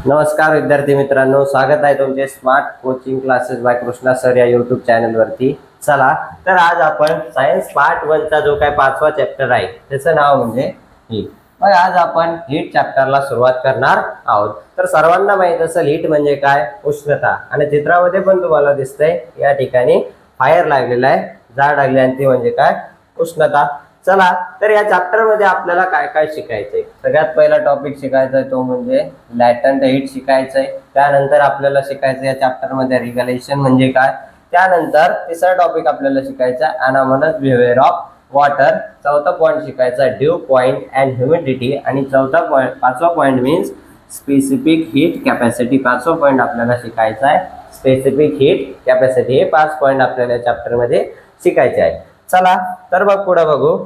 नमस्कार विद्यार्थी मित्रांनो, स्वागत आहे तुमचे smart coaching classes bye Krishna sir या यूट्यूब चॅनलवरती। चला तर आज आपण सायन्स पार्ट 1 चा जो काय 5वा चॅप्टर आहे त्याचं नाव म्हणजे हीट। मग आज आपण हीट चॅप्टरला सुरुवात करणार आहोत। तर सर्वांना माहित असेल हीट म्हणजे काय, उष्णता। आणि चित्रामध्ये पण तुम्हाला दिसतंय या ठिकाणी फायर लागलेला आहे, झाड लागले आणि ते म्हणजे काय, उष्णता। चला तर या चॅप्टर मध्ये आपल्याला काय काय शिकायचंय। सगळ्यात पहिला टॉपिक शिकायचा आहे तो म्हणजे लॅटंट हीट शिकायचंय। त्यानंतर आपल्याला शिकायचं या चॅप्टर मध्ये रेग्युलेशन म्हणजे काय। त्यानंतर तिसरा टॉपिक आपल्याला शिकायचा अनॉमलस बिहेवियर ऑफ वॉटर। चौथा पॉइंट शिकायचा ड्यू पॉइंट अँड ह्युमिडिटी। आणि पाचवा point means specific heat capacity. पाचवा पॉइंट आपल्याला शिकायचा आहे स्पेसिफिक हीट कॅपॅसिटी। हे 5 पॉइंट आपल्याला या चॅप्टर मध्ये शिकायचे आहे। चला तर मग पुढे बघू।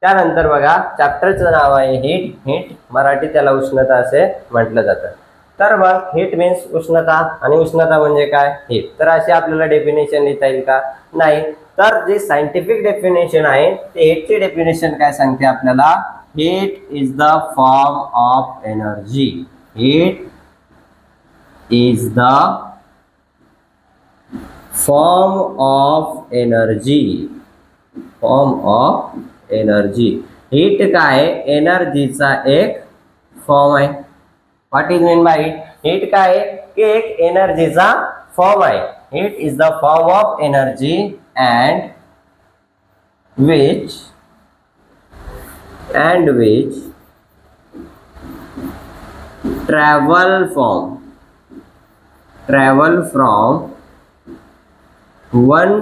त्यानंतर बघा चॅप्टरचं नाव आहे हीट। हीट मराठी त्याला उष्णता असे म्हटलं जातं। तर मग हीट मीन्स उष्णता आणि उष्णता म्हणजे काय, हीट। तर अशी आपल्याला डेफिनेशन लिहिता येईल का, नाही। तर जे सायंटिफिक डेफिनेशन आहे ते हीटची डेफिनेशन काय सांगते आपल्याला, heat is the form of energy. Heat is the form of energy. Form of energy. Heat काय, एनर्जीचा एक फॉर्म आहे। What is mean by heat, heat काय की एक एनर्जीचा फॉर्म आहे। Heat is the form of energy and which travel from one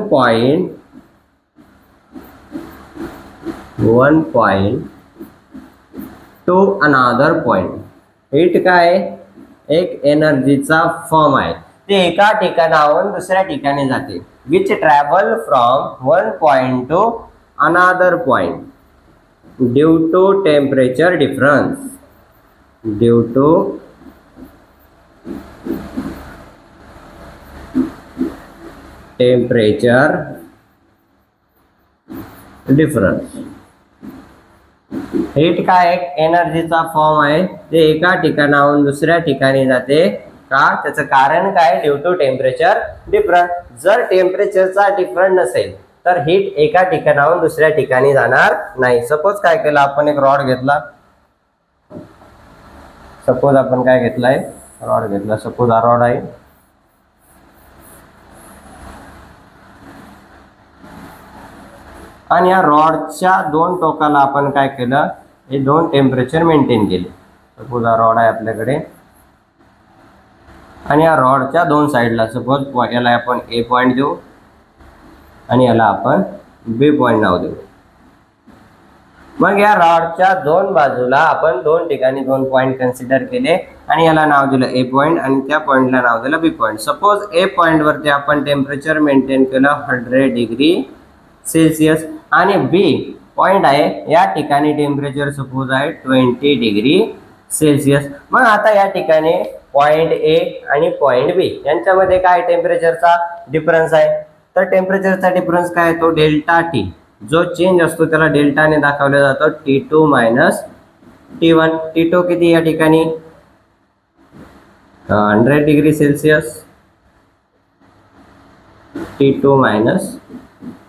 point to another point। Heat काय एक एनर्जीचा form आहे, ते एका ठिकाणाहून दुसऱ्या ठिकाणी जाते। Which travel from one point to another point due to temperature difference. Due to temperature difference. Heat काय एक एनर्जीचा फॉर्म आहे, ते एका ठिकाणाहून दुसऱ्या ठिकाणी जाते का, त्याचं कारण काय, ड्यू टू टेम्परेचर डिफरन्स। जर टेम्परेचरचा डिफरन्स नसेल तर हीट एका ठिकाणाहून दुसऱ्या ठिकाणी जाणार नाही। सपोज काय केलं आपण, एक रॉड घेतला। सपोज आपण काय घेतलाय, रॉड घेतला। सपोज हा रॉड आहे आणि या रॉडच्या दोन टोकाला आपण काय केलं, हे दोन टेम्परेचर मेंटेन केले। सपोज हा रॉड आहे आपल्याकडे आणि या रॉडच्या दोन साइडला सपोज याला आपण ए पॉइंट देऊ आणि याला आपण बी पॉइंट नाव देऊ। मग या रॉडच्या दोन बाजूला आपण दोन ठिकाणी दोन पॉइंट कन्सिडर केले आणि याला नाव दिलं ए पॉइंट आणि त्या पॉइंटला नाव दिलं बी पॉइंट। सपोज ए पॉइंट वरती आपण टेम्परेचर मेंटेन केलं 100 डिग्री सेल्सिअस आणि बी पॉइंट आहे या ठिकाणी टेम्परेचर सपोज आहे 20 डिग्री सेल्सिअस। मग आता या ठिकाणी पॉइंट ए आणि पॉइंट बी यांच्यामध्ये काय टेम्परेचरचा डिफरन्स आहे। तर टेम्परेचरचा डिफरन्स काय, तो डेल्टा टी। जो चेंज असतो त्याला डेल्टाने दाखवला जातो, T2 मायनस T1। T2 किती या ठिकाणी 100 degree Celsius, T2 minus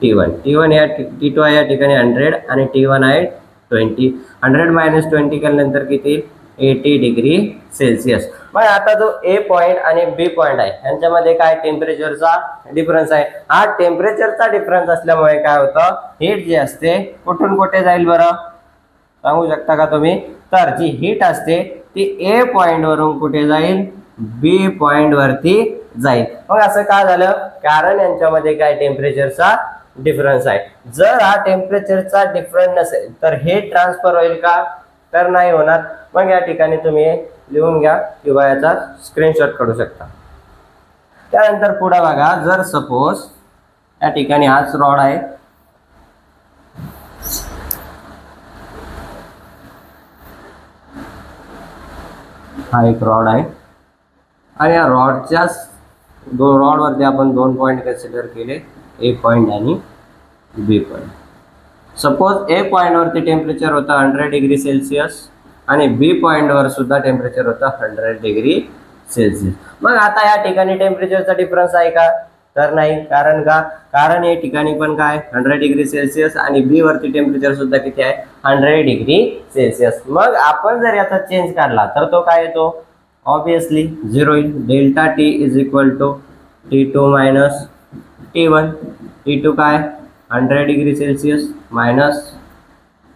T1। T1 T2 आहे या ठिकाणी 100 आणि T1 आहे 20। 100 मायनस 20 केल्यानंतर किती, 80 डिग्री सेल्सिअस। मग आता जो ए पॉइंट आणि बी पॉइंट आहे यांच्यामध्ये काय टेम्परेचरचा डिफरन्स आहे। हा टेम्परेचरचा डिफरन्स असल्यामुळे काय होतं, हीट जी असते कुठून कुठे जाईल बरं, सांगू शकता का तुम्ही। तर जी हीट असते ती ए पॉइंट वरून कुठे जाईल, बी पॉइंट वरती जाईल। मग असं का झालं, कारण यांच्यामध्ये काय टेम्परेचरचा डिफरन्स आहे। जर हा टेम्परेचरचा डिफरन्स नसेल तर हीट ट्रान्सफर होईल का, तर नाही होणार। मग या ठिकाणी तुम्ही लिहून घ्या किंवा याचा स्क्रीनशॉट काढू शकता। त्यानंतर पुढे बघा, जर सपोज या ठिकाणी हाच रॉड आहे हा एक रॉड आहे आणि या रॉडच्या दोन रॉड वरती आपण दोन पॉइंट कन्सिडर केले, ए पॉइंट आणि बी पॉइंट। सपोज ए पॉइंट वरती टेम्परेचर होता 100 डिग्री सेल्सिअस आणि बी पॉईंटवर सुद्धा टेम्परेचर होतं 100 डिग्री सेल्सिअस. मग आता या ठिकाणी टेम्परेचरचा डिफरन्स आहे का? तर नाही. कारण का? कारण या ठिकाणी पण काय 100 डिग्री सेल्सिअस आणि बी वरती टेम्परेचर सुद्धा किती आहे? 100 डिग्री सेल्सिअस. मग आपण जर याचा चेंज काढला तर तो काय येतो? ऑब्विसली 0 येईल. Delta T is equal to T2 minus T1. T2 काय 100 डिग्री सेल्सिअस मायनस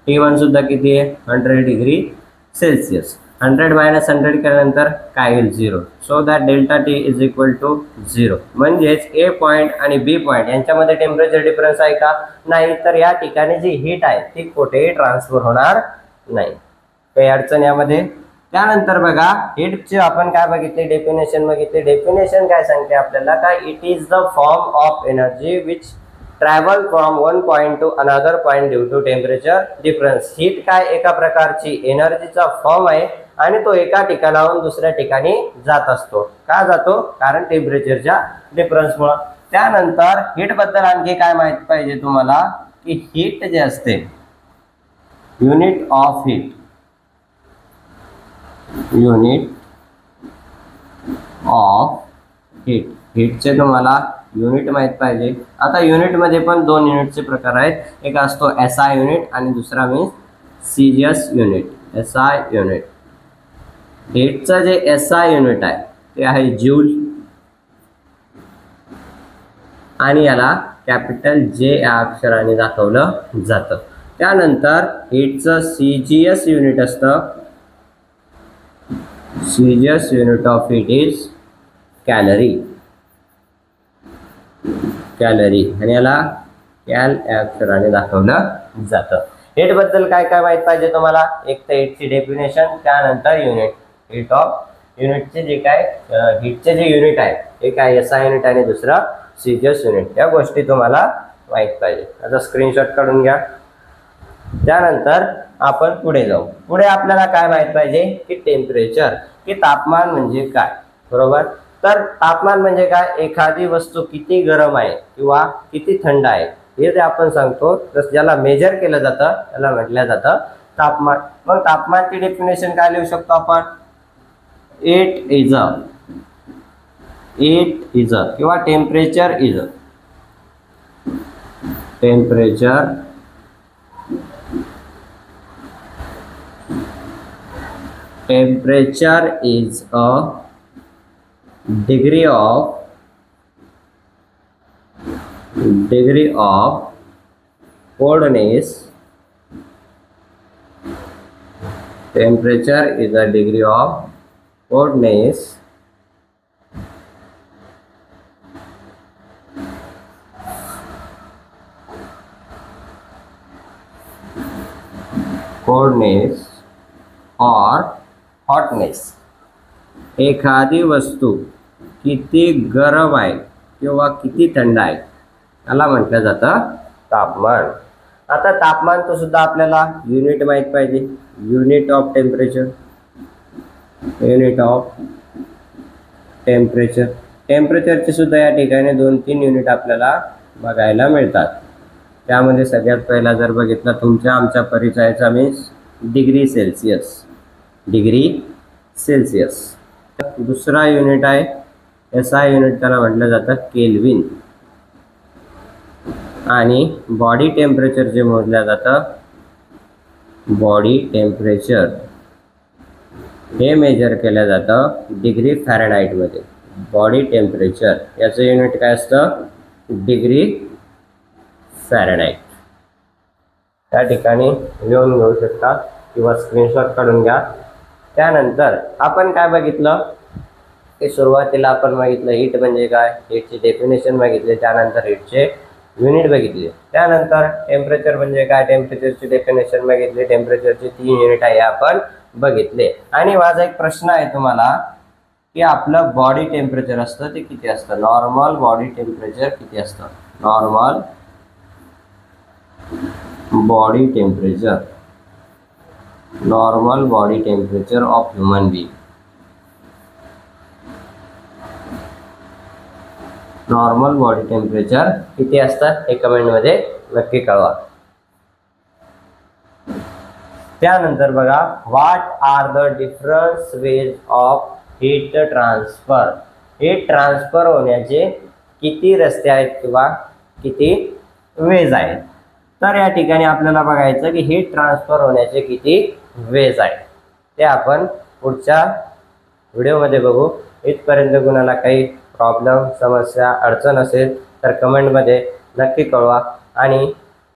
T1 सुद्धा किती आहे? 100 डिग्री सेल्सिअस. 100 मायनस 100 केल्यानंतर काय येईल? 0. So that delta T is equal to 0. म्हणजेच ए पॉईंट आणि बी पॉईंट यांच्यामध्ये टेम्परेचर डिफरन्स आहे का? नाही. तर या ठिकाणी जी हीट आहे ती कुठेही ट्रान्सफर होणार नाही. काही अडचण यामध्ये? त्यानंतर बघा हीटचे आपण काय बघितले? डेफिनेशन बघितले. डेफिनेशन काय सांगते आपल्याला? काय it is the form of energy which travel from one point to another point due to temperature difference. Heat काय एका प्रकारची एनर्जीचा फॉर्म आहे आणि तो एका ठिकाणाहून दुसऱ्या ठिकाणी जात असतो. का जातो? कारण टेम्परेचरच्या डिफरन्समुळे. त्यानंतर हीट बद्दल आणखी काय माहिती पाहिजे तुम्हाला? की हीट जे असते unit of heat, unit of heat, हीटचे तुम्हाला युनिट माहित पाहिजे. आता युनिट मध्ये पण दोन युनिटचे प्रकार आहेत. एक असतो SI युनिट आणि दुसरा means CGS unit. SI unit हीटचं जे SI युनिट आहे ते आहे जूल आणि याला कॅपिटल J या अक्षराने दाखवलं जातं. त्यानंतर हीटचं सीजीएस युनिट असतं. CGS unit of heat is calorie. Calorie आणि याला कॅल या अक्षराने दाखवलं जातं. हीट बद्दल काय काय माहित पाहिजे तुम्हाला? एक तर हीटची डेफिनेशन, त्यानंतर युनिट. हीट ऑफ युनिटचे जे काय हीटचे जे युनिट आहे एक आहे SI युनिट आणि दुसरा सीजीएस युनिट. या गोष्टी तुम्हाला माहित पाहिजे. आता स्क्रीनशॉट काढून घ्या. त्यानंतर आपण पुढे जाऊ. पुढे आपल्याला काय माहित पाहिजे? की टेम्परेचर, की तापमान म्हणजे काय. बरोबर. तर तापमान म्हणजे काय? एखादी वस्तू किती गरम आहे किंवा किती थंड आहे हे जे आपण सांगतो, तर ज्याला मेजर केलं जातं त्याला म्हटलं जातं तापमान. मग तापमानची डेफिनेशन काय लिहू शकतो आपण? इट इज किंवा temperature is. Temperature temperature is a degree of coldness. Temperature is a degree of coldness or hotness. एखादी वस्तू किती गरम आहे किंवा किती थंड आहे याला म्हटलं जातं तापमान. आता तापमानचं सुद्धा आपल्याला युनिट माहित पाहिजे. Unit of temperature, unit of temperature. टेम्परेचरचे सुद्धा या ठिकाणी 2-3 युनिट आपल्याला बघायला मिळतात. त्यामध्ये सगळ्यात पहिला जर बघितला तुमच्या आमच्या परिचयाचा means degree Celsius. Degree Celsius. दुसरा युनिट आहे SI युनिट, त्याला म्हटलं जातं केल्विन. आणि बॉडी टेम्परेचर जे मोजलं जातं, बॉडी टेम्परेचर हे मेजर केलं जातं डिग्री फॅरेनहाइटमध्ये. बॉडी टेम्परेचर याचं युनिट काय असतं? Degree Fahrenheit. त्या ठिकाणी लिहून घेऊ शकता किंवा स्क्रीनशॉट काढून घ्या. त्यानंतर आपण काय बघितलं? की सुरुवातीला आपण बघितलं हीट म्हणजे काय, हीटची डेफिनेशन बघितली. त्यानंतर हीटचे युनिट बघितले. त्यानंतर टेम्परेचर म्हणजे काय, टेम्परेचरची डेफिनेशन बघितली. टेम्परेचरचे 3 युनिट आहे आपण बघितले. आणि माझा एक प्रश्न आहे तुम्हाला की आपलं बॉडी टेम्परेचर असतं ते किती असतं? नॉर्मल बॉडी टेम्परेचर किती असतं? Normal body temperature, normal body temperature of human being. Normal body temperature किती असतात हे कमेंट मध्ये नक्की कळवा. त्यानंतर बघा, what are the different ways of heat transfer. Heat transfer होण्याचे किती रस्ते आहेत किंवा किती वेज आहेत. तर या ठिकाणी आपल्याला बघायचं की हीट ट्रान्सफर होण्याचे किती वेज आहेत ते आपण पुढच्या व्हिडिओमध्ये बघू. इथपर्यंत कुणाला काही प्रॉब्लेम, समस्या, अडचण असेल तर कमेंटमध्ये नक्की कळवा आणि